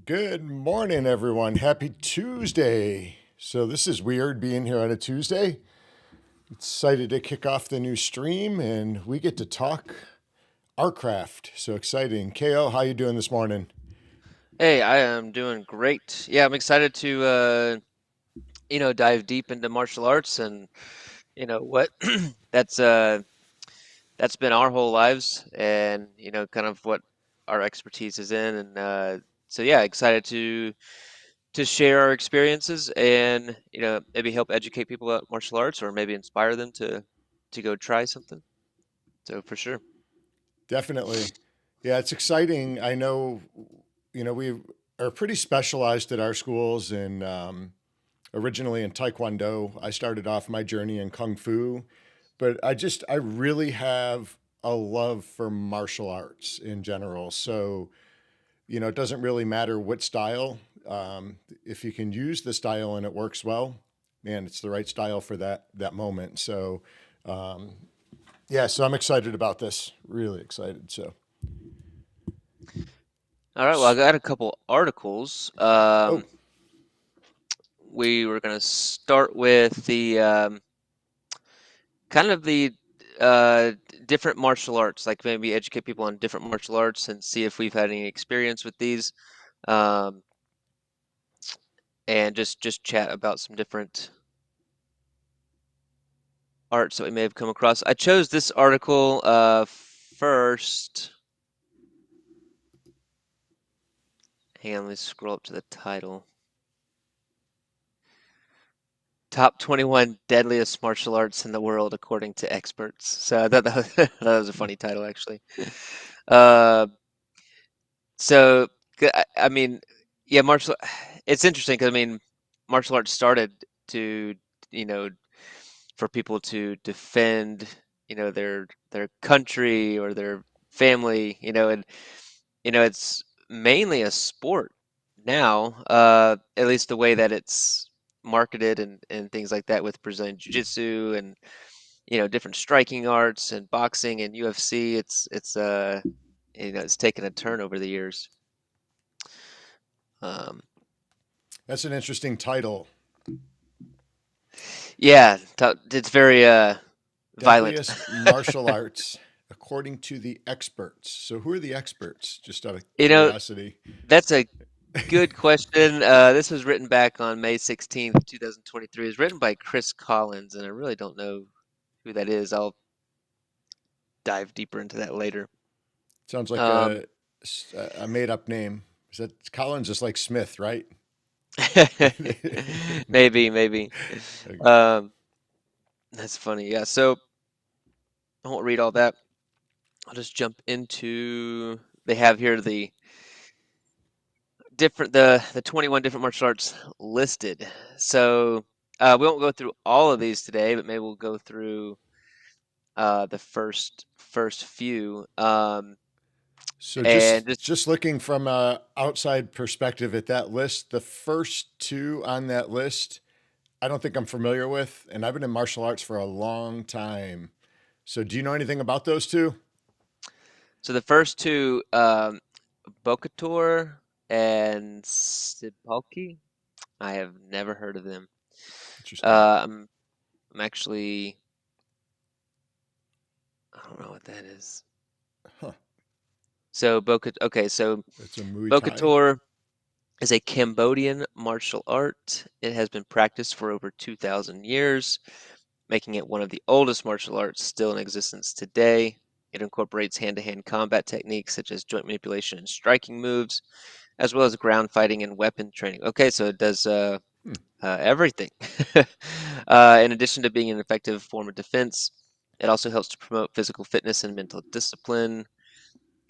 Good morning, everyone. Happy Tuesday. So, this is weird being here on a Tuesday. Excited to kick off the new stream and we get to talk art craft. So exciting. KO, how you doing this morning? Hey, I am doing great. Yeah, I'm excited to dive deep into martial arts and what that's uh that's been our whole lives and kind of what our expertise is in and so yeah, excited to share our experiences and maybe help educate people about martial arts or maybe inspire them to go try something. So for sure. Definitely. Yeah, it's exciting. I know, we are pretty specialized at our schools and originally in Taekwondo. I started off my journey in Kung Fu, but I really have a love for martial arts in general. So, it doesn't really matter what style. If you can use the style and it works well, man, it's the right style for that moment. So, um, yeah, so I'm excited about this. Really excited. So, All right, well, I got a couple articles. oh, We were going to start with the kind of the uh, different martial arts, like maybe educate people on different martial arts and see if we've had any experience with these, um, and just chat about some different arts that we may have come across. I chose this article first. Hang on, let me scroll up to the title. Top 21 deadliest martial arts in the world according to experts. So I thought that was a funny title, actually. Uh, So, I mean, yeah, it's interesting because I mean, martial arts started to, you know, for people to defend, their country or their family, and it's mainly a sport now, at least the way that it's marketed and things like that with Brazilian Jiu-Jitsu and different striking arts and boxing and UFC. It's taken a turn over the years. Um, that's an interesting title. yeah, it's very violent. Deadliest martial arts according to the experts. So, who are the experts? Just out of You know, curiosity. that's a good question. This was written back on May 16th, 2023. It was written by Chris Collins, and I really don't know who that is. I'll dive deeper into that later. Sounds like Um, a made up name. Is that Collins is like Smith, right? maybe. Um, that's funny. Yeah, so I won't read all that. I'll just jump into. They have here the 21 different martial arts listed. So we won't go through all of these today, but maybe we'll go through the first few. So And just just looking from a outside perspective at that list, the first two on that list, I don't think I'm familiar with, and I've been in martial arts for a long time. So do you know anything about those two? so the first two, Bokator and Sipalki. I have never heard of them. Interesting. Uh, I'm I'm actually I don't know what that is. Huh. So okay, so That's a Muay Thai. Bokator is a Cambodian martial art. It has been practiced for over 2,000 years, making it one of the oldest martial arts still in existence today. It incorporates hand-to-hand combat techniques such as joint manipulation and striking moves, as well as ground fighting and weapon training. Okay, so it does Hmm. everything. In addition to being an effective form of defense, it also helps to promote physical fitness and mental discipline.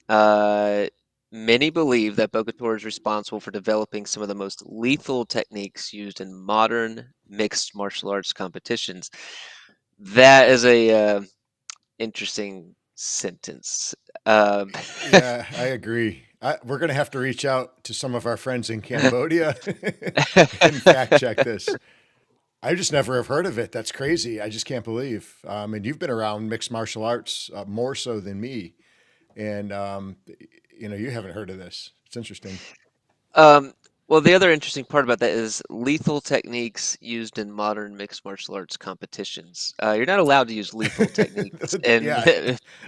Uh, Many believe that Bogator is responsible for developing some of the most lethal techniques used in modern mixed martial arts competitions. That is a interesting sentence. Um, Yeah, I agree. We're going to have to reach out to some of our friends in Cambodia and fact check this. I just never have heard of it. That's crazy. I just can't believe. And you've been around mixed martial arts more so than me, and you haven't heard of this. It's interesting. Um, well, the other interesting part about that is lethal techniques used in modern mixed martial arts competitions. You're not allowed to use lethal techniques in Yeah,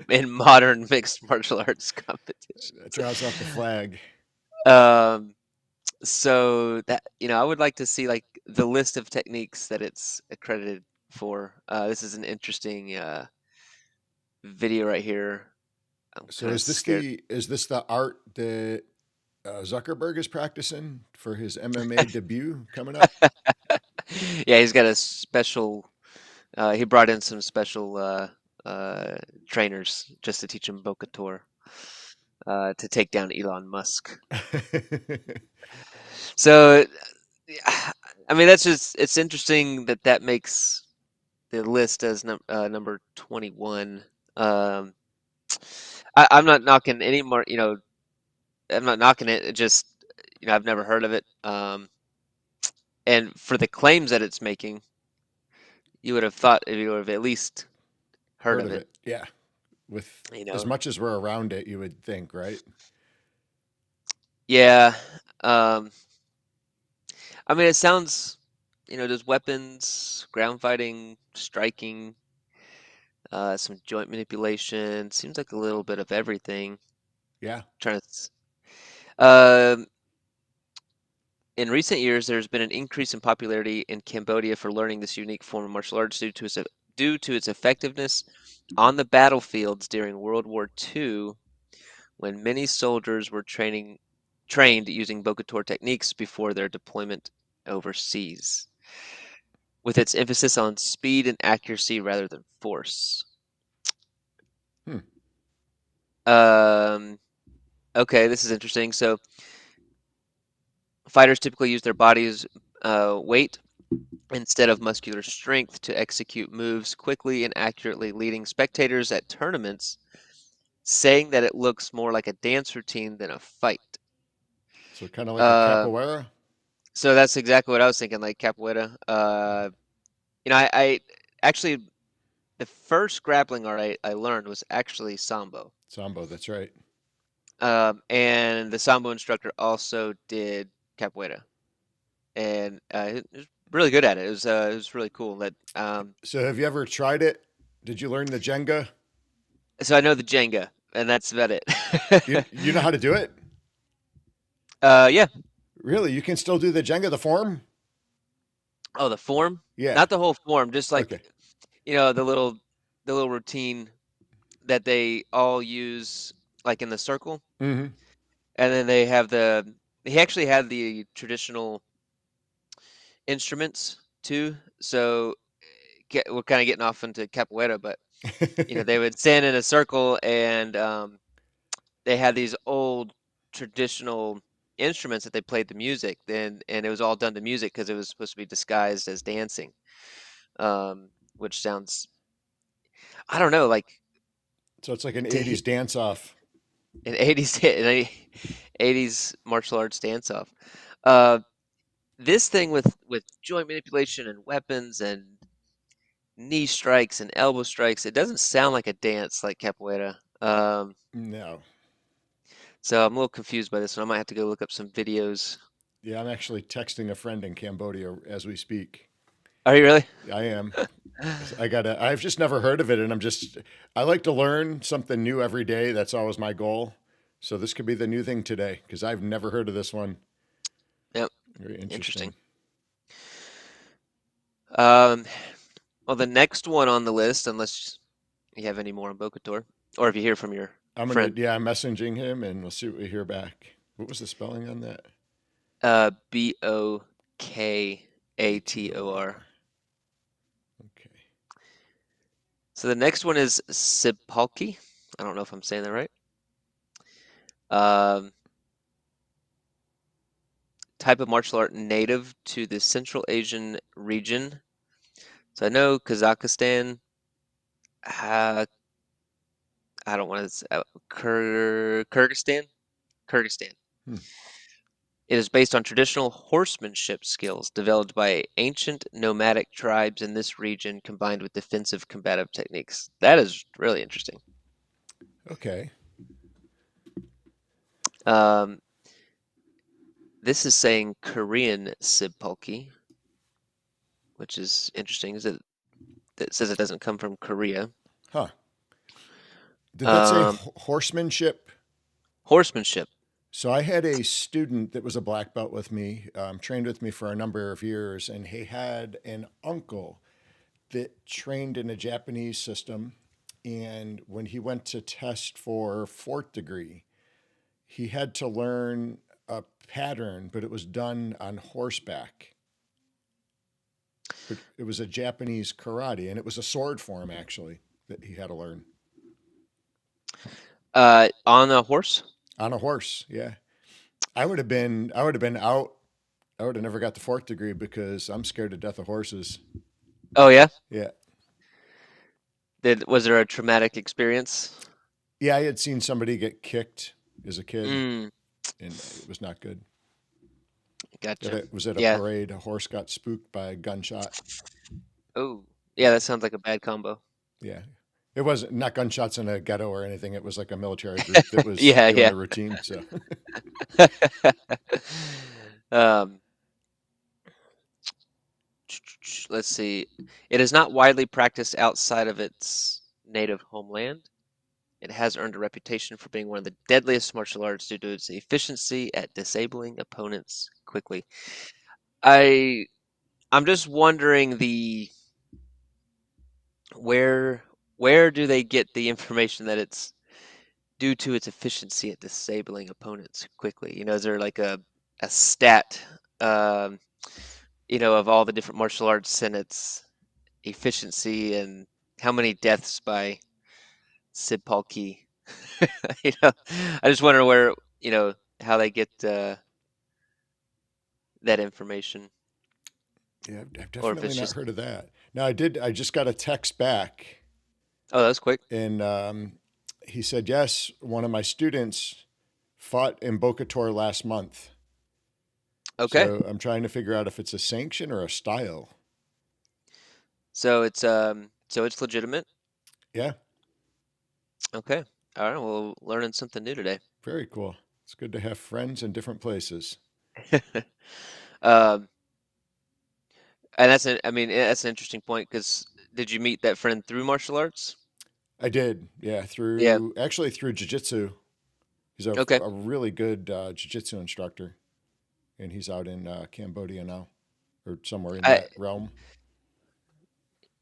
in modern mixed martial arts that competitions. draws out the flag. Um, so that, I would like to see like the list of techniques that it's accredited for. This is an interesting video right here. I'm So kind of scared. is this the art that Zuckerberg is practicing for his MMA debut coming up? Yeah, he's got a special. He brought in some special uh, trainers just to teach him Bokator to take down Elon Musk. So, yeah, I mean, it's interesting that that makes the list as number 21. Um, I'm not knocking any more, I'm not knocking it. It just, I've never heard of it. And for the claims that it's making, you would have thought you would have at least heard Heard of of it, it? Yeah. With you as know. much as we're around it, you would think, right? Yeah. Um, I mean, it sounds, there's weapons, ground fighting, striking, some joint manipulation. Seems like a little bit of everything. Yeah. Trying to, um, in recent years, there's been an increase in popularity in Cambodia for learning this unique form of martial arts due to its effectiveness on the battlefields during World War II, when many soldiers were trained using Bokator techniques before their deployment overseas, with its emphasis on speed and accuracy rather than force. Hmm. Um, okay, this is interesting. So, fighters typically use their body's weight instead of muscular strength to execute moves quickly and accurately, leading spectators at tournaments saying that it looks more like a dance routine than a fight. So kind of like a Uh, capoeira. so that's exactly what I was thinking, like capoeira. I actually the first grappling art I learned was actually sambo. Sambo, that's right. And the sambo instructor also did capoeira, and he was really good at it. It was really cool. So have you ever tried it? Did you learn the Jenga? So I know the Jenga, and that's about it. You know how to do it? Yeah. Really? You can still do the Jenga, the form? Oh, the form, Yeah. not the whole form, just like Okay. the little routine that they all use, like in the circle, Mm-hmm. and then they have the. He actually had the traditional instruments too. So we're kind of getting off into capoeira, but they would stand in a circle and they had these old traditional instruments that they played the music. And it was all done to music because it was supposed to be disguised as dancing, which sounds, I don't know, like So it's like an to 80s dance off. an 80s an 80s martial arts dance off. Uh, this thing with joint manipulation and weapons and knee strikes and elbow strikes, it doesn't sound like a dance like capoeira. No. So I'm a little confused by this one. I might have to go look up some videos. Yeah, I'm actually texting a friend in Cambodia as we speak. Are you really? I am. I've just never heard of it. And I like to learn something new every day. That's always my goal. So this could be the new thing today because I've never heard of this one. Yep, Very interesting. interesting. Um, well, the next one on the list, unless you have any more on Bokator, or if you hear from your friend, I'm messaging him and we'll see what we hear back. What was the spelling on that? Bokator. ATOR. Okay. So the next one is Sipalki. I don't know if I'm saying that right. Um, Type of martial art native to the Central Asian region. So I know Kazakhstan, uh, I don't want to, Kyrgyzstan? Kyrgyzstan. Hmm. It is based on traditional horsemanship skills developed by ancient nomadic tribes in this region combined with defensive combative techniques. That is really interesting. Okay. Um, this is saying Korean sibpulki, which is interesting. Is it says it doesn't come from Korea. Huh. Did that say Um, horsemanship? Horsemanship. So I had a student that was a black belt with me, trained with me for a number of years, and he had an uncle that trained in a Japanese system. And when he went to test for fourth degree, he had to learn a pattern, but it was done on horseback. But it was a Japanese karate, and it was a sword form actually that he had to learn On a horse. on a horse. Yeah, I would have been out. I would have never got the fourth degree because I'm scared to death of horses. Oh yeah. Yeah, Was there a traumatic experience? yeah, I had seen somebody get kicked as a kid, Mm, and it was not good. gotcha. It was at a Yeah. parade. A horse got spooked by a gunshot. Oh, yeah. Yeah, That sounds like a bad combo. yeah. It wasn't not gunshots in a ghetto or anything. It was like a military group that was Yeah, doing yeah. a routine. So Um, let's see. It is not widely practiced outside of its native homeland. It has earned a reputation for being one of the deadliest martial arts due to its efficiency at disabling opponents quickly. I I'm just wondering where where do they get the information that it's due to its efficiency at disabling opponents quickly? Is there like a stat, um, of all the different martial arts and its efficiency and how many deaths by Sid Paul Key? You know, I just wonder where, how they get that information yeah, I've or if definitely it's not just, heard of that. Now I did. I just got a text back, oh, that's quick. and he said yes. One of my students fought in Boca Tor last month. Okay. So I'm trying to figure out if it's a sanction or a style. So it's legitimate. Yeah, Okay. All right. Well, learning something new today. very cool. It's good to have friends in different places. Um, and I mean, that's an interesting point because did you meet that friend through martial arts? I did, yeah, Yeah. through actually through jujitsu. He's Okay. a really good jujitsu instructor, and he's out in Cambodia now, or somewhere in I that realm.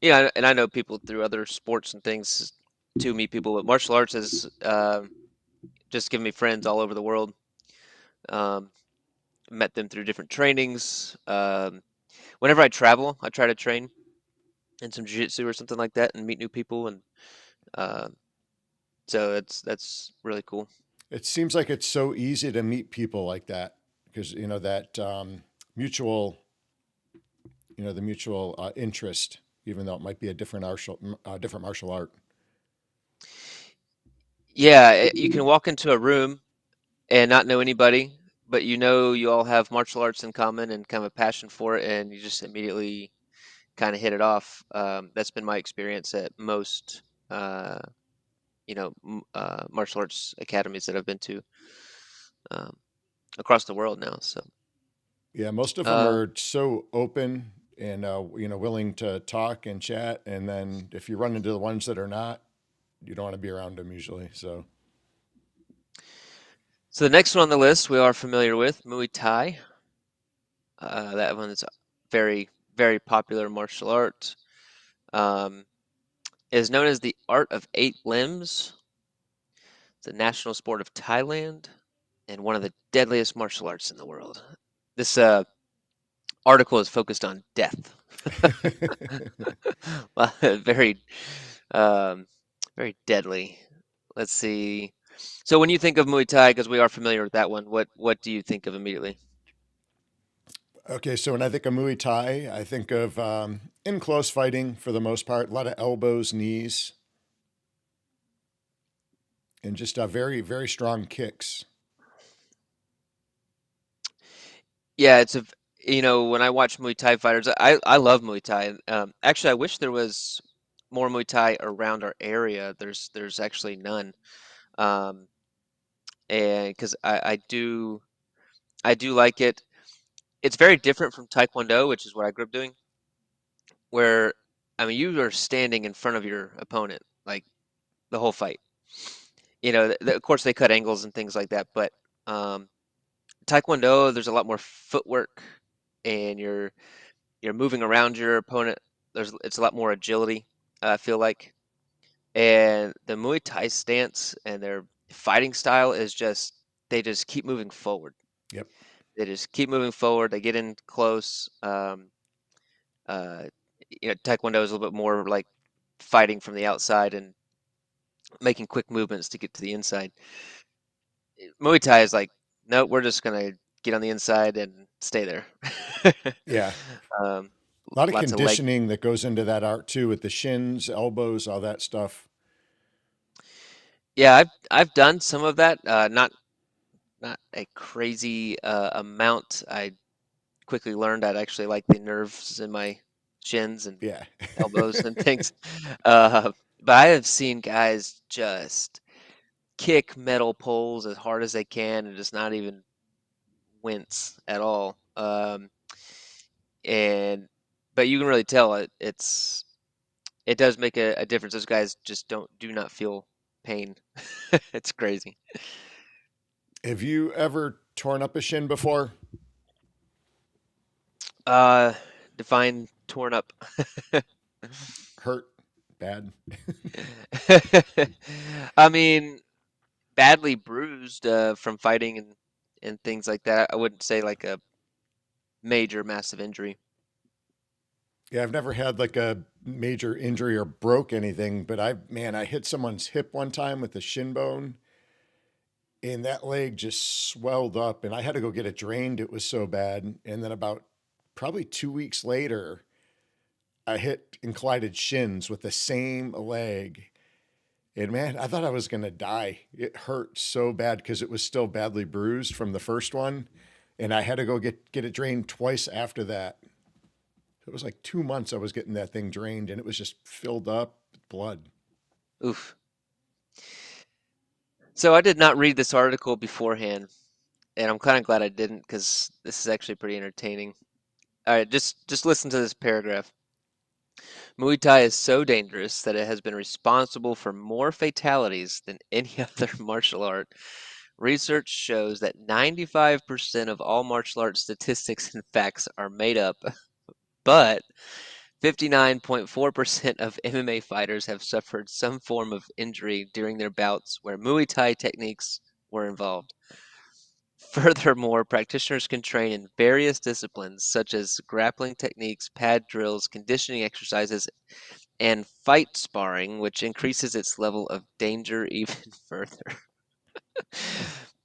Yeah, and I know people through other sports and things to meet people, but martial arts has just given me friends all over the world. Um, Met them through different trainings. Whenever I travel, I try to train in some jiu-jitsu or something like that and meet new people, and uh, so that's really cool. It seems like it's so easy to meet people like that because that mutual, the mutual interest, even though it might be a different martial art. Yeah, you can walk into a room and not know anybody, but you all have martial arts in common and kind of a passion for it, and you just immediately kind of hit it off. That's been my experience at most, uh, martial arts academies that I've been to um, across the world now. So, Yeah, most of them uh, are so open and willing to talk and chat. And then if you run into the ones that are not, you don't want to be around them usually. So so the next one on the list we are familiar with Muay Thai. That one is very, very popular martial art. Um, it is known as the art of eight limbs. It's a national sport of Thailand and one of the deadliest martial arts in the world. This article is focused on death. Well, very, um, very deadly. Let's see. So when you think of Muay Thai, because we are familiar with that one, what do you think of immediately? okay, so when I think of Muay Thai, I think of in close fighting for the most part, a lot of elbows, knees, and just very very strong kicks. Yeah, when I watch Muay Thai fighters, I love Muay Thai. Actually, I wish there was more Muay Thai around our area. There's actually none. Um, and because I do. I do like it. It's very different from Taekwondo, which is what I grew up doing, where I mean you are standing in front of your opponent like the whole fight. You know, of course they cut angles and things like that, but um, Taekwondo, there's a lot more footwork, and you're moving around your opponent. It's a lot more agility, I feel like. And the Muay Thai stance and their fighting style is just they just keep moving forward. Yep. They just keep moving forward. They get in close. Uh, Taekwondo is a little bit more like fighting from the outside and making quick movements to get to the inside. Muay Thai is like, no, we're just gonna get on the inside and stay there. Yeah. um, A lot of Lots of leg. conditioning that goes into that art too, with the shins, elbows, all that stuff. Yeah, I've done some of that. Not a crazy amount. I quickly learned I'd actually like the nerves in my shins and Yeah. elbows and things. Uh, but I have seen guys just kick metal poles as hard as they can and just not even wince at all. And but you can really tell it does make a difference. Those guys just do not feel pain. It's crazy. Have you ever torn up a shin before? Uh, Define torn up. Hurt? Bad? I mean, badly bruised from fighting and things like that. I wouldn't say like a major massive injury. Yeah, I've never had like a major injury or broke anything, but I hit someone's hip one time with the shin bone and that leg just swelled up and I had to go get it drained. It was so bad. And then about probably 2 weeks later, I hit and collided shins with the same leg. And man, I thought I was going to die. It hurt so bad because it was still badly bruised from the first one. And I had to go get it drained twice after that. It was like 2 months I was getting that thing drained and it was just filled up with blood. Oof. So I did not read this article beforehand, and I'm kind of glad I didn't because this is actually pretty entertaining. All right, just listen to this paragraph. Muay Thai is so dangerous that it has been responsible for more fatalities than any other martial art. Research shows that 95% of all martial arts statistics and facts are made up, but 59.4% of MMA fighters have suffered some form of injury during their bouts where Muay Thai techniques were involved. Furthermore, practitioners can train in various disciplines such as grappling techniques, pad drills, conditioning exercises, and fight sparring, which increases its level of danger even further.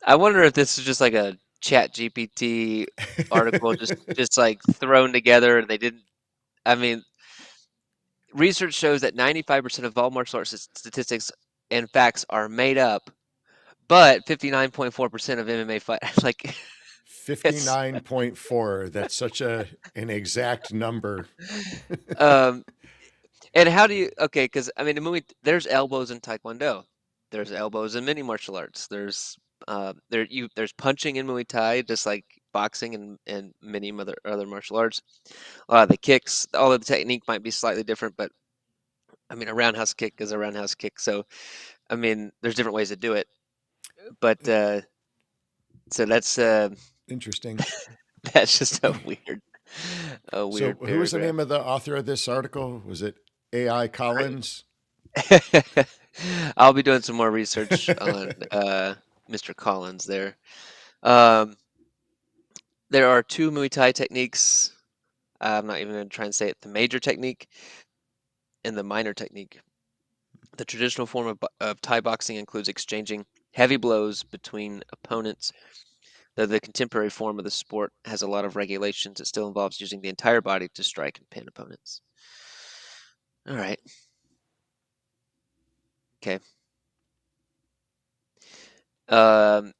I wonder if this is just like a Chat GPT article, just like thrown together, and they didn't. I mean, research shows that 95% of all martial arts statistics and facts are made up, but 59.4% of MMA fight like it's 59.4. That's such an exact number. um and how do you okay, because I mean the movie there's elbows in Taekwondo. There's elbows in many martial arts. There's punching in Muay Thai, just like boxing and many other martial arts. A lot of the kicks, all of the technique might be slightly different, but I mean a roundhouse kick is a roundhouse kick. So I mean there's different ways to do it. But so Interesting. that's just a So, weird who was the paragraph. name of the author of this article? Was it AI Collins? I'll be doing some more research on Mr. Collins there. Um, there are two Muay Thai techniques. I'm not even going to try and say it. The major technique and the minor technique. The traditional form of Thai boxing includes exchanging heavy blows between opponents. Though the contemporary form of the sport has a lot of regulations, it still involves using the entire body to strike and pin opponents. All right. Okay. Um,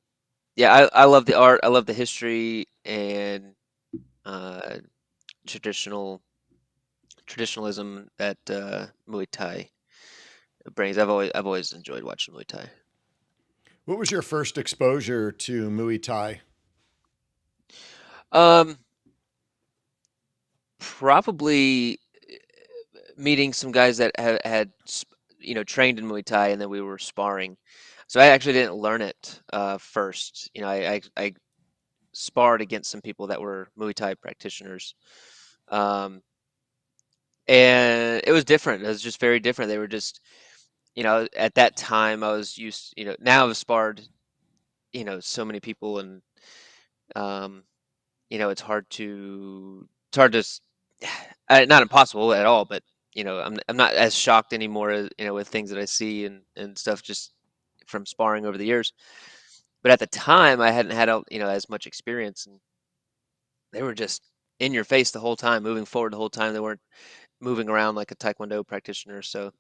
yeah, I love the art. I love the history and uh, traditional traditionalism that Muay Thai brings. I've always enjoyed watching Muay Thai. What was your first exposure to Muay Thai? Um, Probably meeting some guys that trained in Muay Thai, and then we were sparring. So I actually didn't learn it first. I sparred against some people that were Muay Thai practitioners. Um, and it was different. It was just very different. They were just, at that time I was used, now I've sparred, so many people, and um, it's hard to not impossible at all, but I'm not as shocked anymore, with things that I see and stuff just from sparring over the years. But at the time, I hadn't had as much experience, and they were just in your face the whole time, moving forward the whole time. They weren't moving around like a Taekwondo practitioner. So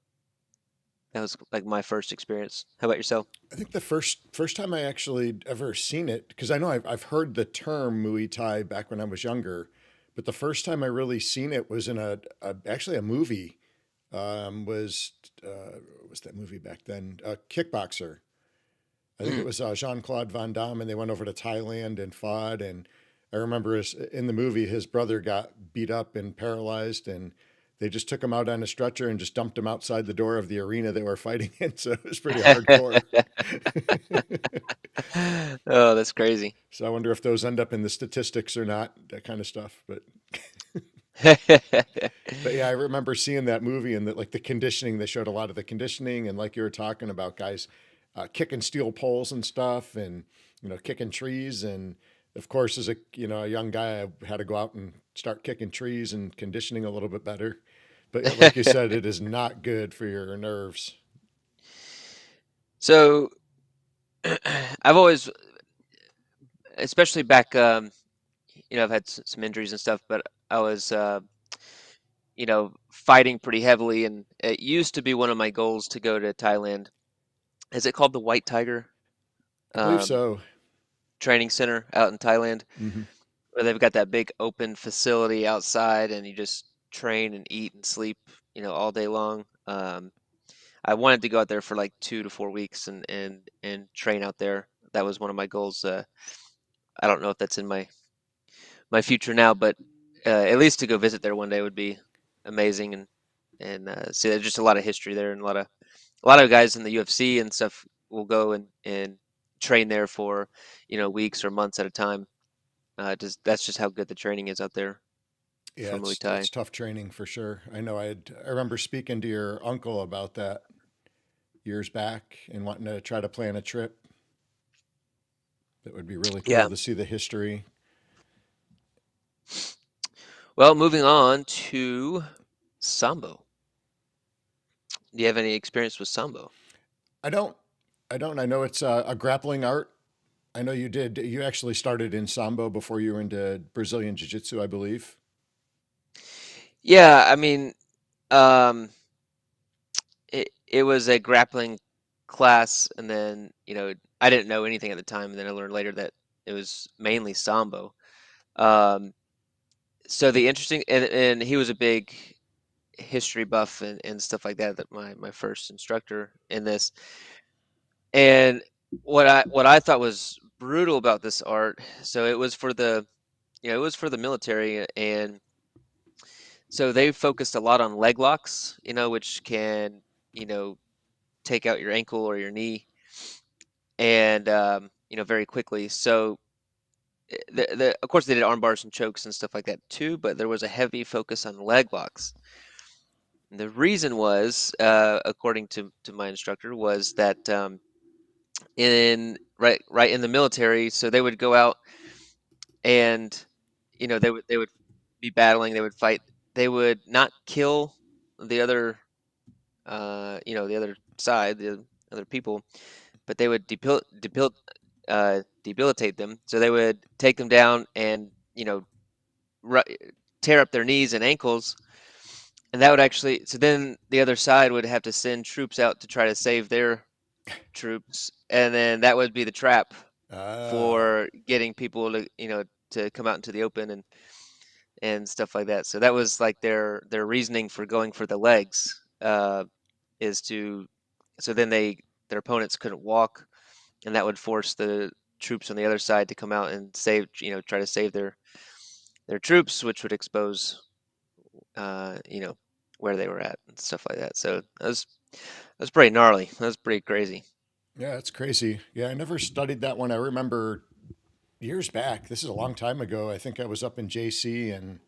that was like my first experience. How about yourself? I think the first time I actually ever seen it, because I know I've heard the term Muay Thai back when I was younger, but the first time I really seen it was in actually a movie. Was what was that movie back then? Kickboxer. I think it Mm. was Jean Claude Van Damme, and they went over to Thailand and fought. And I remember in the movie, his brother got beat up and paralyzed, and they just took him out on a stretcher and just dumped him outside the door of the arena they were fighting in. So it was pretty hardcore. Oh, that's crazy. So I wonder if those end up in the statistics or not, that kind of stuff. But yeah, I remember seeing that movie and that like the conditioning. They showed a lot of the conditioning, and like you were talking about, guys kicking steel poles and stuff, and kicking trees. And of course, as a young guy, I had to go out and start kicking trees and conditioning a little bit better. But like you said, it is not good for your nerves. So I've always, especially back, I've had some injuries and stuff, but I was, fighting pretty heavily, and it used to be one of my goals to go to Thailand. Is it called the White Tiger I believe um, so. training center out in Thailand, Hmm. where they've got that big open facility outside, and you just train and eat and sleep, all day long. I wanted to go out there for like 2 to 4 weeks and train out there. That was one of my goals. I don't know if that's in my future now, but at least to go visit there one day would be amazing, and see there's just a lot of history there, and a lot of guys in the UFC and stuff will go and train there for weeks or months at a time. Just that's just how good the training is out there Yeah, for Muay it's Thai. tough training for sure. I remember speaking to your uncle about that years back and wanting to try to plan a trip. That would be really cool Yeah. to see the history. Well, moving on to Sambo. Do you have any experience with Sambo? I don't. I don't. I know it's a grappling art. I know you did. You actually started in sambo before you were into Brazilian jiu jitsu, I believe. Yeah, I mean, um, it was a grappling class, and then I didn't know anything at the time, and then I learned later that it was mainly Sambo. Um, so the interesting and he was a big history buff and stuff like that. That my first instructor in this, and what I thought was brutal about this art. So it was for the military, and so they focused a lot on leg locks, which can you know take out your ankle or your knee, and very quickly. So of course they did arm bars and chokes and stuff like that too, but there was a heavy focus on leg locks. And the reason was, according to my instructor, was that in right in the military, so they would go out and they would be battling, they would fight, they would not kill the other the other side, the other people, but they would debilitate them. So they would take them down and ru- tear up their knees and ankles, and that would actually. So then the other side would have to send troops out to try to save their troops, and then that would be the trap Ah, for getting people to come out into the open and stuff like that. So that was like their reasoning for going for the legs, is to so then their opponents couldn't walk, and that would force the troops on the other side to come out and try to save their. their troops, which would expose, you know, where they were at and stuff like that. So that was pretty gnarly. That was pretty crazy. Yeah, it's crazy. Yeah, I never studied that one. I remember years back. This is a long time ago. I think I was up in JC, and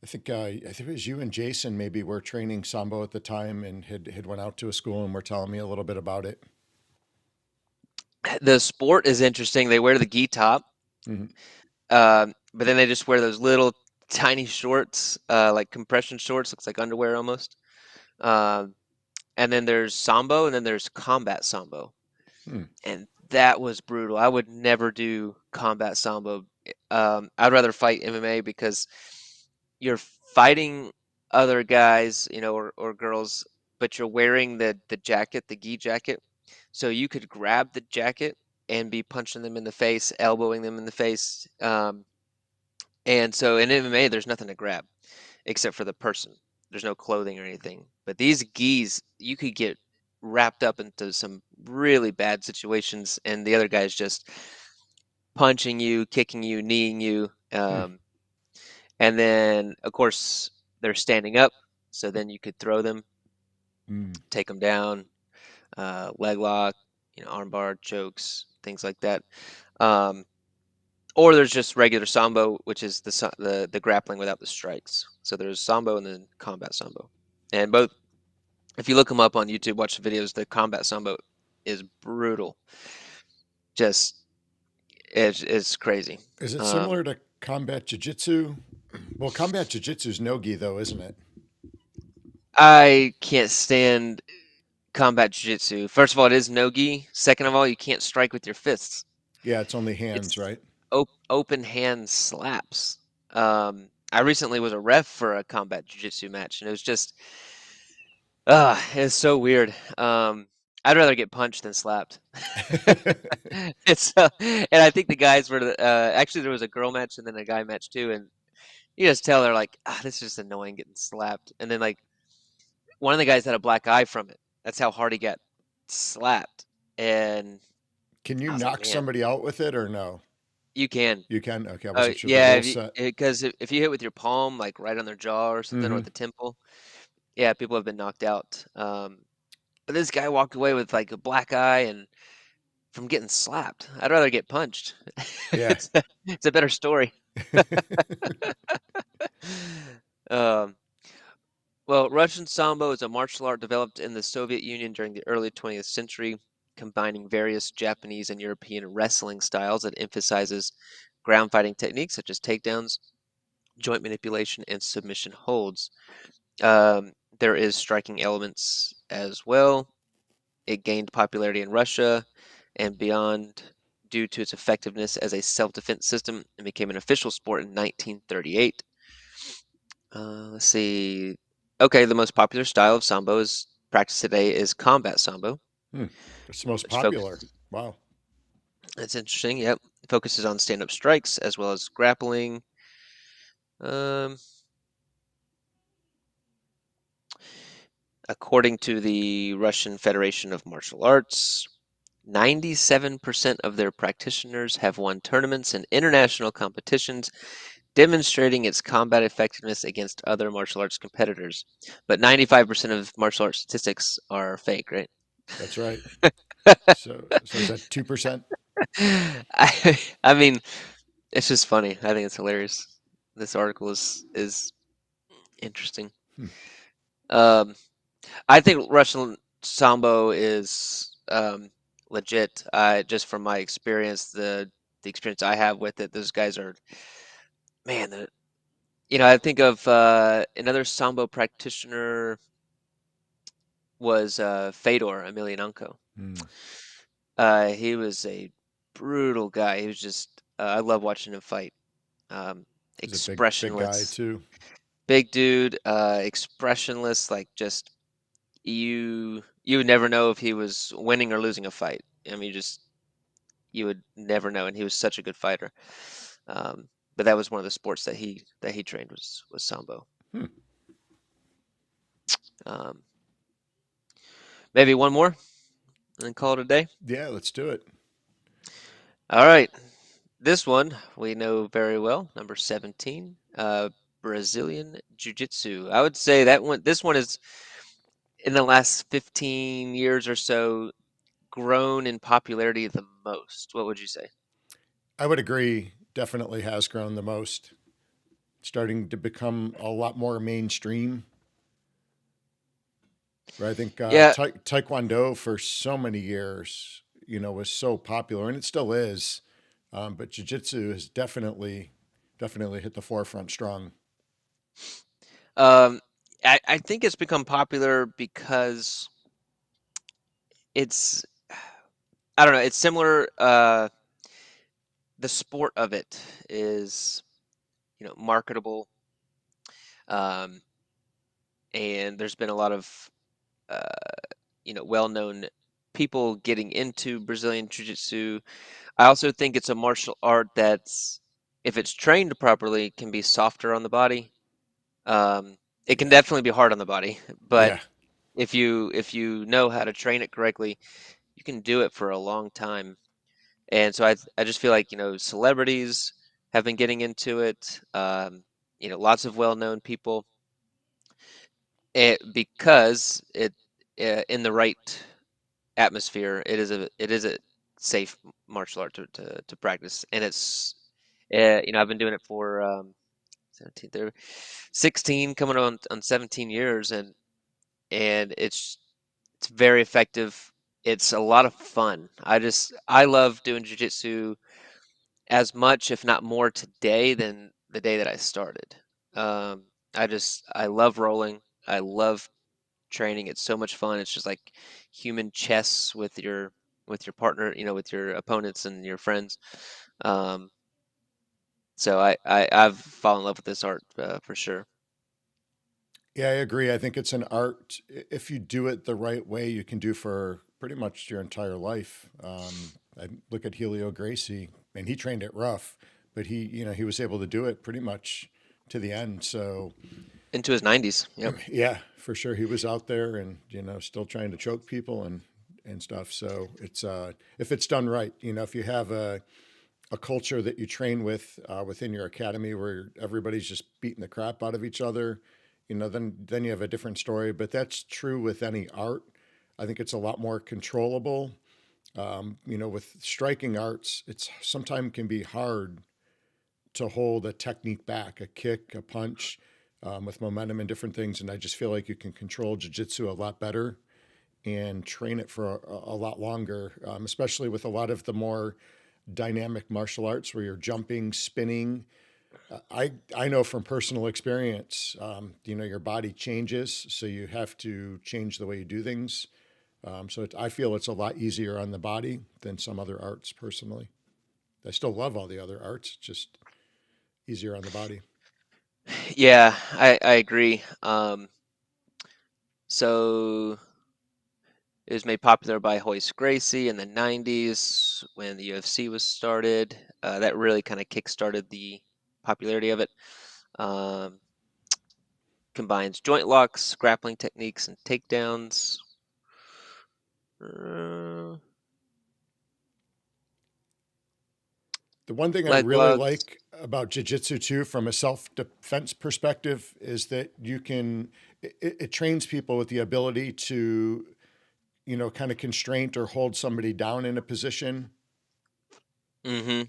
I think it was you and Jason maybe were training sambo at the time, and had went out to a school and were telling me a little bit about it. The sport is interesting. They wear the gi top, Hmm. but then they just wear those little tiny shorts, like compression shorts, looks like underwear almost. Um, and then there's sambo, and then there's combat sambo, Hmm. and that was brutal. I would never do combat sambo. I'd rather fight MMA because you're fighting other guys, or girls, but you're wearing the jacket, the gi jacket, so you could grab the jacket and be punching them in the face, elbowing them in the face. And so in MMA, there's nothing to grab except for the person. There's no clothing or anything. But these gis, you could get wrapped up into some really bad situations, and the other guy's just punching you, kicking you, kneeing you. Hmm. And then, of course, they're standing up, so then you could throw them, Hmm. take them down, leg lock, armbar, chokes, things like that. Um, or there's just regular sambo, which is the grappling without the strikes. So there's sambo and then combat sambo, and both. If you look them up on YouTube, watch the videos. The combat sambo is brutal. Just it's crazy. Is it Um, similar to combat jiu-jitsu? Well, combat jiu-jitsu is no-gi though, isn't it? I can't stand combat jiu-jitsu. First of all, it is no gi. Second of all, you can't strike with your fists. Yeah, it's only hands, It's right? open hand slaps. I recently was a ref for a combat jiu-jitsu match, and it was just, it's so weird. I'd rather get punched than slapped. It's and I think the guys were actually there was a girl match and then a guy match too, and you just tell they're like, this is just annoying getting slapped. And then like one of the guys had a black eye from it. That's how hard he got slapped. And Can you I was like, knock man, somebody out with it or no? you can. You can. Okay, I wasn't sure the Yeah, rule set. because if you hit with your palm, like right on their jaw or something, or Mm-hmm. at the temple, yeah, people have been knocked out. But this guy walked away with like a black eye and from getting slapped. I'd rather get punched. Yeah. It's a better story. Um, well, Russian Sambo is a martial art developed in the Soviet Union during the early 20th century, combining various Japanese and European wrestling styles that emphasizes ground fighting techniques such as takedowns, joint manipulation, and submission holds. There is striking elements as well. It gained popularity in Russia and beyond due to its effectiveness as a self-defense system and became an official sport in 1938. Let's see. Okay, the most popular style of sambo is practiced today is combat sambo, Hmm. It's the most which popular. focuses. Wow. That's interesting. Yep, it focuses on stand-up strikes as well as grappling. Um, According to the Russian Federation of Martial Arts, 97% of their practitioners have won tournaments and international competitions, demonstrating its combat effectiveness against other martial arts competitors. But 95% of martial arts statistics are fake, right? That's right. So is that 2%? I mean, it's just funny. I think it's hilarious. This article is interesting. Hmm. Um, I think Russian Sambo is legit. Just from my experience, the experience I have with it, those guys are man. I think of another Sambo practitioner was Fedor Emelianenko. Hmm. He was a brutal guy. He was just I love watching him fight. Um, He's a big guy Expressionless, too. big dude, expressionless, like just you would never know if he was winning or losing a fight. I mean, you would never know, and he was such a good fighter. But that was one of the sports that he trained was sambo. Hmm. Um, Maybe one more and then call it a day. Yeah, let's do it. All right. this one we know very well, number 17, Brazilian Jiu-Jitsu. I would say this one is in the last 15 years or so grown in popularity the most. What would you say? I would agree. Definitely has grown the most, starting to become a lot more mainstream. Right? I think Yeah, Taekwondo for so many years, was so popular, and it still is. But Jiu-Jitsu has definitely hit the forefront strong. um, I think it's become popular because it's I don't know, it's similar. The sport of it is, marketable, um, and there's been a lot of uh, well-known people getting into Brazilian Jiu-Jitsu. I also think it's a martial art that's, if it's trained properly, can be softer on the body. Um, it can Yeah, definitely be hard on the body, but yeah, if you know how to train it correctly, you can do it for a long time. And so I just feel like, celebrities have been getting into it. Lots of well-known people, because in the right atmosphere, it is a safe martial art to practice, and I've been doing it for 17, 16, coming on 17 years, and it's very effective. It's a lot of fun. I love doing jujitsu as much, if not more, today than the day that I started. Um, I love rolling. I love training. It's so much fun. It's just like human chess with your partner, with your opponents and your friends. Um, so I've fallen in love with this art, for sure. yeah. I agree. I think it's an art. If you do it the right way, you can do for pretty much your entire life. I look at Helio Gracie, and he trained it rough, but he was able to do it pretty much to the end. So Into his 90s. Yep. yeah, for sure. He was out there and, still trying to choke people and stuff. So it's if it's done right, if you have a culture that you train with within your academy where everybody's just beating the crap out of each other, then you have a different story. But that's true with any art. I think it's a lot more controllable. With striking arts, it's sometimes can be hard to hold a technique back, a kick, a punch, with momentum and different things. And I just feel like you can control jujitsu a lot better and train it for a lot longer, especially with a lot of the more dynamic martial arts where you're jumping, spinning. I know from personal experience, your body changes, so you have to change the way you do things. I feel it's a lot easier on the body than some other arts personally. I still love all the other arts, just easier on the body. Yeah, I agree. So it was made popular by Hoist Gracie in the 90s when the UFC was started. That really kind of kick-started the popularity of it. Um, Combines joint locks, grappling techniques, and takedowns. Uh, The one thing I Leg really locks. like about jiu-jitsu too, from a self-defense perspective, is that it trains people with the ability to, kind of constraint or hold somebody down in a position Mm-hmm.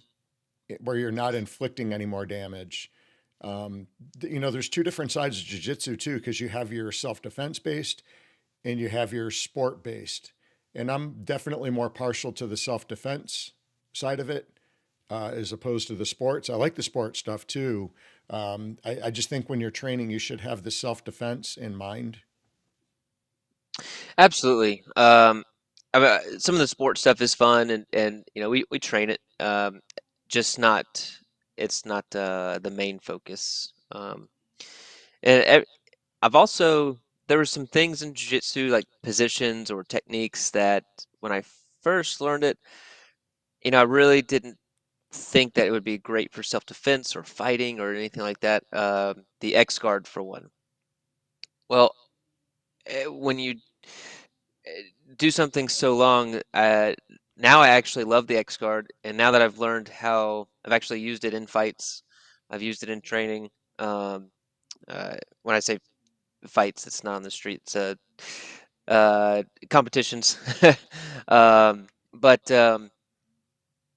where you're not inflicting any more damage. Um, there's two different sides of jiu-jitsu too, because you have your self-defense based and you have your sport based. And I'm definitely more partial to the self-defense side of it as opposed to the sports. I like the sports stuff too. I just think when you're training, you should have the self defense in mind. Absolutely. Some of the sports stuff is fun, and we train it. Just not It's not the main focus. And I've also there were some things in jiu-jitsu like positions or techniques that when I first learned it, I really didn't think that it would be great for self-defense or fighting or anything like that. The X guard for one. Well, when you do something so long, now I actually love the X guard, and now that I've learned how, I've actually used it in fights. I've used it in training. Um, when I say fights, it's not on the street. It's competitions. But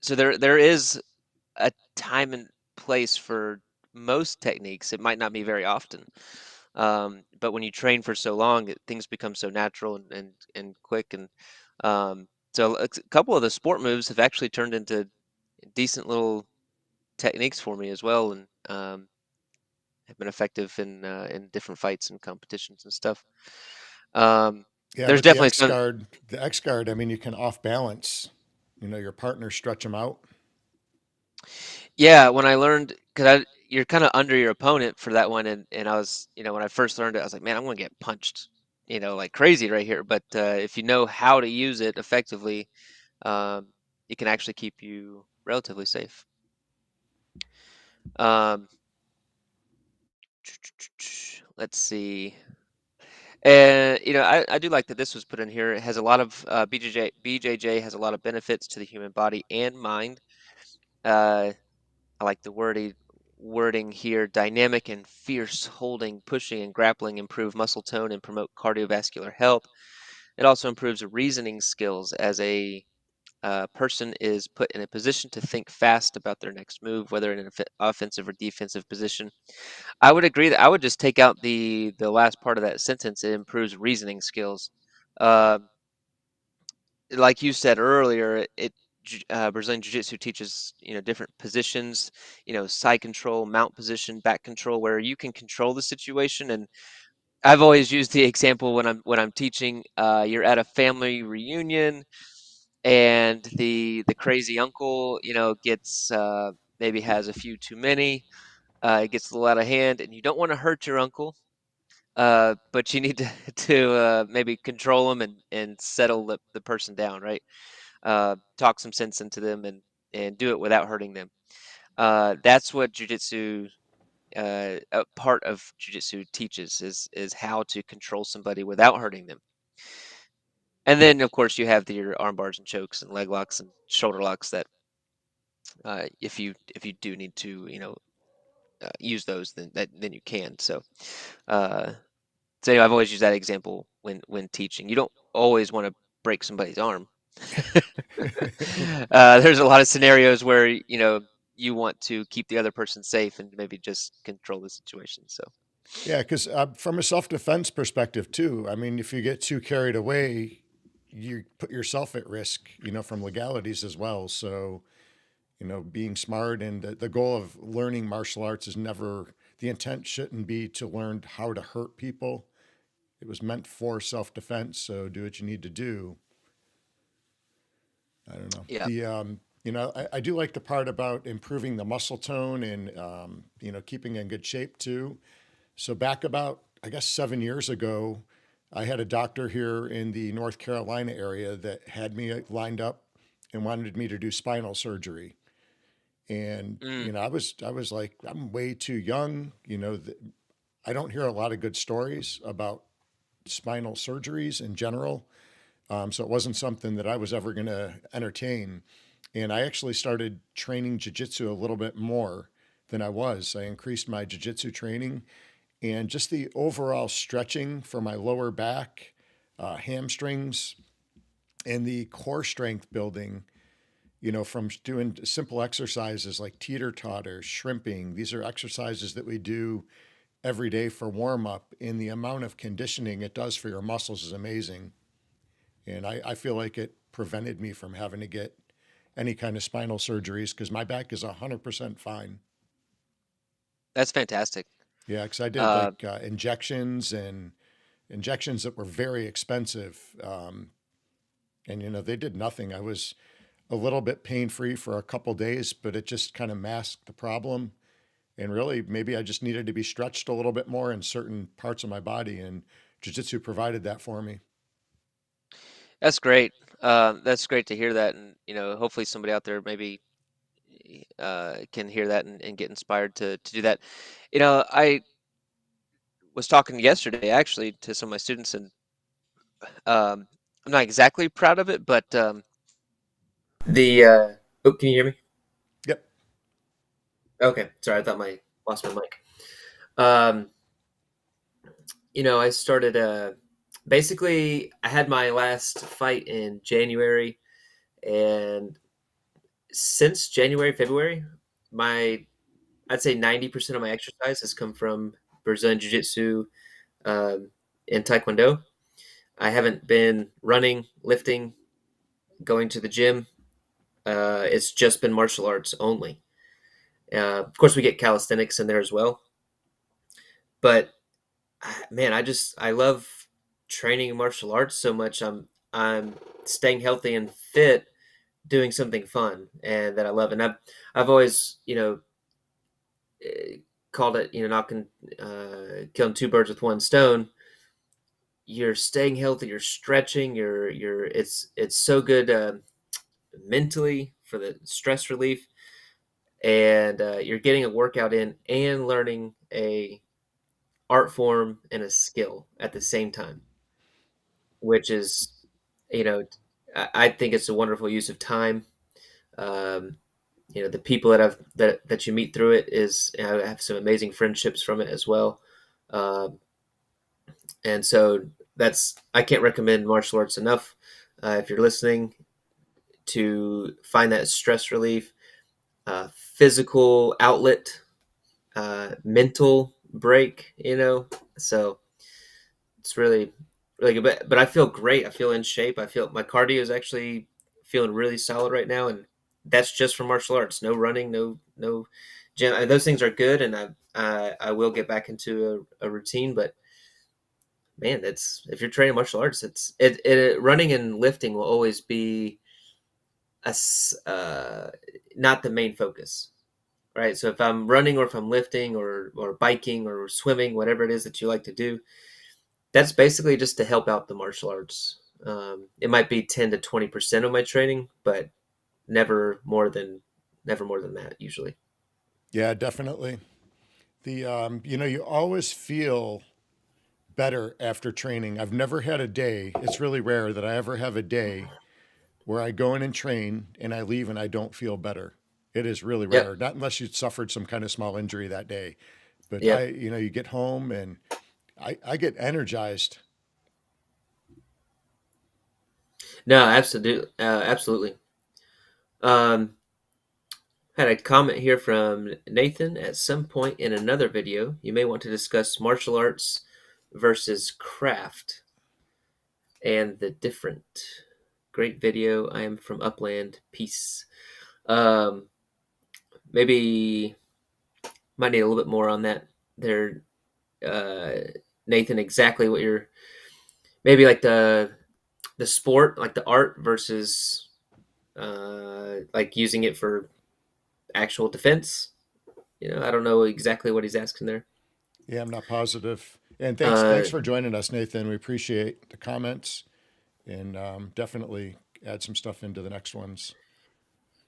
so there is a time and place for most techniques. It might not be very often. But when you train for so long, things become so natural and quick. And so a couple of the sport moves have actually turned into decent little techniques for me as well, and have been effective in different fights and competitions and stuff. Um, Yeah, there's but definitely some. The X guard, I mean, you can off balance, your partner stretch them out. Yeah, when I learned, because you're kind of under your opponent for that one, and I was, when I first learned it, I was like, man, I'm gonna get punched, like crazy right here. But if you know how to use it effectively, um, it can actually keep you relatively safe. Um, let's see. And I do like that this was put in here. It has a lot of BJJ has a lot of benefits to the human body and mind. Uh, I like the wording here. Dynamic and fierce holding, pushing, and grappling improve muscle tone and promote cardiovascular health. It also improves reasoning skills as a person is put in a position to think fast about their next move, whether in an offensive or defensive position. I would agree that I would just take out the last part of that sentence. It improves reasoning skills. Uh, like you said earlier, Brazilian Jiu-Jitsu teaches different positions, side control, mount position, back control, where you can control the situation. And I've always used the example when I'm teaching. You're at a family reunion, and the crazy uncle, gets maybe has a few too many. It gets a little out of hand, and you don't want to hurt your uncle. But you need to to maybe control them and settle the person down, right? Talk some sense into them and do it without hurting them. That's what jujitsu, a part of jujitsu teaches is how to control somebody without hurting them. And then of course you have your arm bars and chokes and leg locks and shoulder locks that if you do need to use those, then you can. Uh, so I've always used that example when teaching. You don't always want to break somebody's arm. There's a lot of scenarios where you want to keep the other person safe and maybe just control the situation. So Yeah, because from a self defense perspective, too, I mean, if you get too carried away, you put yourself at risk, from legalities as well. So, being smart and the goal of learning martial arts is never, the intent shouldn't be to learn how to hurt people. It was meant for self defense. So, do what you need to do. I don't know. yeah, I do like the part about improving the muscle tone and, keeping in good shape too. So back about, I guess, 7 years ago, I had a doctor here in the North Carolina area that had me lined up and wanted me to do spinal surgery. And mm, I was like, I'm way too young. I don't hear a lot of good stories about spinal surgeries in general. So it wasn't something that I was ever going to entertain. And I actually started training jujitsu a little bit more than I was. I increased my jujitsu training and just the overall stretching for my lower back, hamstrings, and the core strength building. From doing simple exercises like teeter totter, shrimping. These are exercises that we do every day for warm up, and the amount of conditioning it does for your muscles is amazing. And I feel like it prevented me from having to get any kind of spinal surgeries because my back is 100% fine. that's fantastic. Yeah, because I did Uh, like injections that were very expensive. And, they did nothing. I was a little bit pain free for a couple days, but it just kind of masked the problem. And really, maybe I just needed to be stretched a little bit more in certain parts of my body. And jujitsu provided that for me. that's great. That's great to hear that, and hopefully somebody out there maybe can hear that and get inspired to do that. I was talking yesterday actually to some of my students, and I'm not exactly proud of it, but The oh, can you hear me? Yep. Okay, sorry, I thought my lost my mic. Um, I started basically I had my last fight in January, and since January, February, my I'd say 90% of my exercise has come from Brazilian Jiu-Jitsu um, and Taekwondo. I haven't been running, lifting, going to the gym. It's just been martial arts only. Of course, we get calisthenics in there as well, but man, I love training martial arts so much. I'm staying healthy and fit, doing something fun and that I love. And I've always eh, called it knocking killing two birds with one stone. You're staying healthy, you're stretching, you're it's so good mentally for the stress relief, and you're getting a workout in and learning a art form and a skill at the same time, which is, you know, I think it's a wonderful use of time. Um, the people that you meet through it is, I have some amazing friendships from it as well. Um, and so I can't recommend martial arts enough. If you're listening, to find that stress relief, physical outlet, mental break, so it's really, really good. But I feel great. I feel in shape. I feel my cardio is actually feeling really solid right now, and that's just from martial arts. No running, no gym. Those things are good, and I will get back into a routine. But man, that's if you're training martial arts, running and lifting will always be a not the main focus, right? So if I'm running or if I'm lifting or biking or swimming, whatever it is that you like to do, that's basically just to help out the martial arts. It might be 10 to 20% of my training, but never more than never more than that usually. Yeah, definitely. You always feel better after training. I've never had a day. It's really rare that I ever have a day where I go in and train and I leave and I don't feel better. It is really Yep. rare. Not unless you suffered some kind of small injury that day. But Yep. you get home and I get energized. No, absolutely, absolutely. Um, Had a comment here from Nathan. At some point in another video, you may want to discuss martial arts versus craft and the different. Great video. I am from Upland. Peace. Um, Maybe might need a little bit more on that there, uh, Nathan. Exactly what you're maybe like the sport, like the art versus like using it for actual defense. I don't know exactly what he's asking there. Yeah, I'm not positive. And thanks Uh, for joining us, Nathan. We appreciate the comments and definitely add some stuff into the next ones.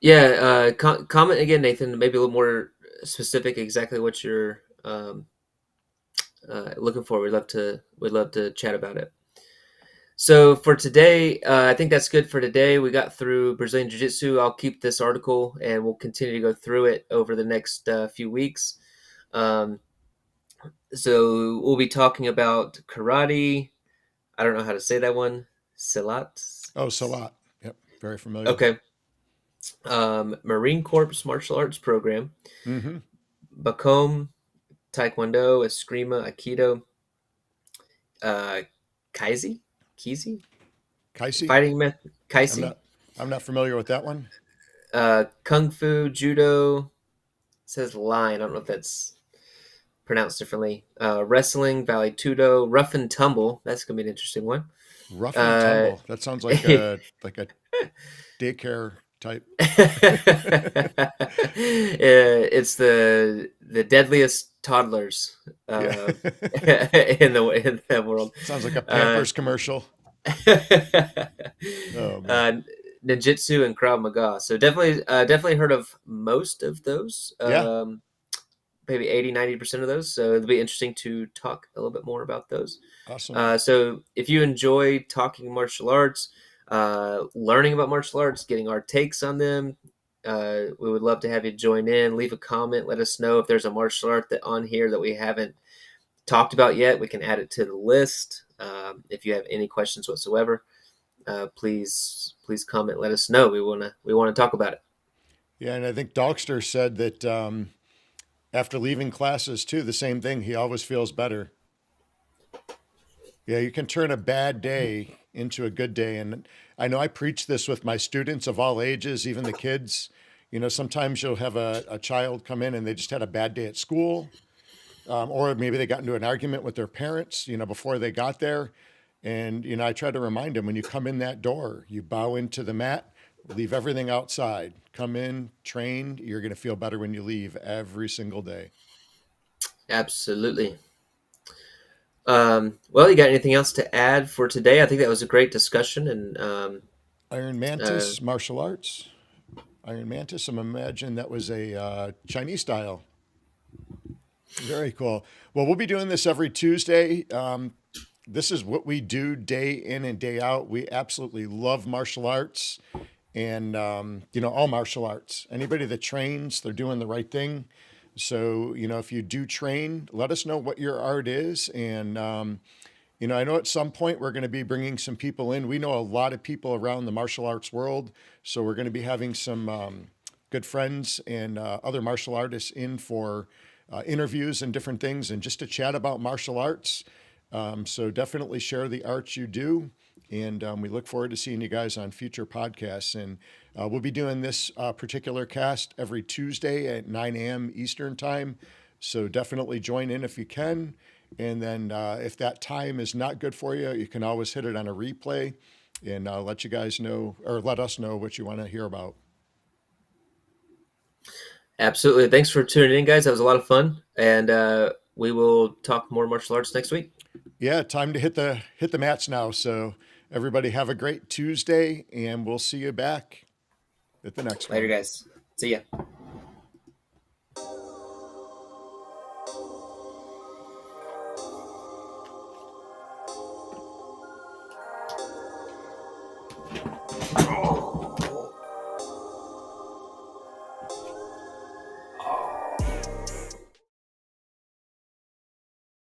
yeah, comment again, Nathan. Maybe a little more specific, exactly what you're looking for. We'd love to chat about it. So for today, I think that's good for today. We got through Brazilian Jiu Jitsu. I'll keep this article and we'll continue to go through it over the next few weeks. Um, so we'll be talking about karate. I don't know how to say that one. Silat. Oh, Salat. Yep, very familiar. Okay. Marine Corps martial arts program. Mm-hmm. Bakom, Taekwondo, Eskrima, Aikido, uh, Kaizi, Kizi, Kaisi. fighting method, I'm Kaisi, not. I'm not familiar with that one. Kung Fu, Judo. It says line. I don't know if that's pronounced differently. Wrestling, Valley Tudo, Rough and Tumble. That's gonna be an interesting one. Rough and Uh, tumble. That sounds like a daycare type. it's the deadliest toddlers Yeah. in the world. Sounds like a Uh, Pampers commercial. Oh man. uh, Ninjutsu and Krav Maga. So definitely heard of most of those. Yeah. Maybe 80-90% of those. So it'll be interesting to talk a little bit more about those. Awesome. So if you enjoy talking martial arts, learning about martial arts, getting our takes on them. We would love to have you join in. Leave a comment. Let us know if there's a martial art that on here that we haven't talked about yet. We can add it to the list. If you have any questions whatsoever, please comment. Let us know. We wanna talk about it. Yeah, and I think Dogster said that after leaving classes too, the same thing. He always feels better. Yeah, you can turn a bad day into a good day. And I know I preach this with my students of all ages, even the kids. You know, sometimes you'll have a child come in and they just had a bad day at school, or maybe they got into an argument with their parents, you know, before they got there. And, you know, I try to remind them when you come in that door, you bow into the mat, leave everything outside, come in, train. You're going to feel better when you leave every single day. Absolutely. Well, you got anything else to add for today? I think that was a great discussion, and Iron uh, Mantis martial arts. Iron Mantis, I'm imagining that was a Chinese style. Very cool. Well, we'll be doing this every Tuesday. This is what we do day in and day out. We absolutely love martial arts and, you know, all martial arts. Anybody that trains, they're doing the right thing. So, you know, if you do train, let us know what your art is. And, you know, I know at some point we're going to be bringing some people in. We know a lot of people around the martial arts world. So we're going to be having some good friends and other martial artists in for interviews and different things and just to chat about martial arts. So definitely share the arts you do. And we look forward to seeing you guys on future podcasts. And we'll be doing this particular cast every Tuesday at 9 a.m. Eastern Time. So definitely join in if you can. And then if that time is not good for you, you can always hit it on a replay and let you guys know or let us know what you want to hear about. absolutely. Thanks for tuning in, guys. That was a lot of fun, and we will talk more martial arts next week. Yeah, time to hit the mats now. So everybody have a great Tuesday, and we'll see you back at the next Later, one. guys. See ya.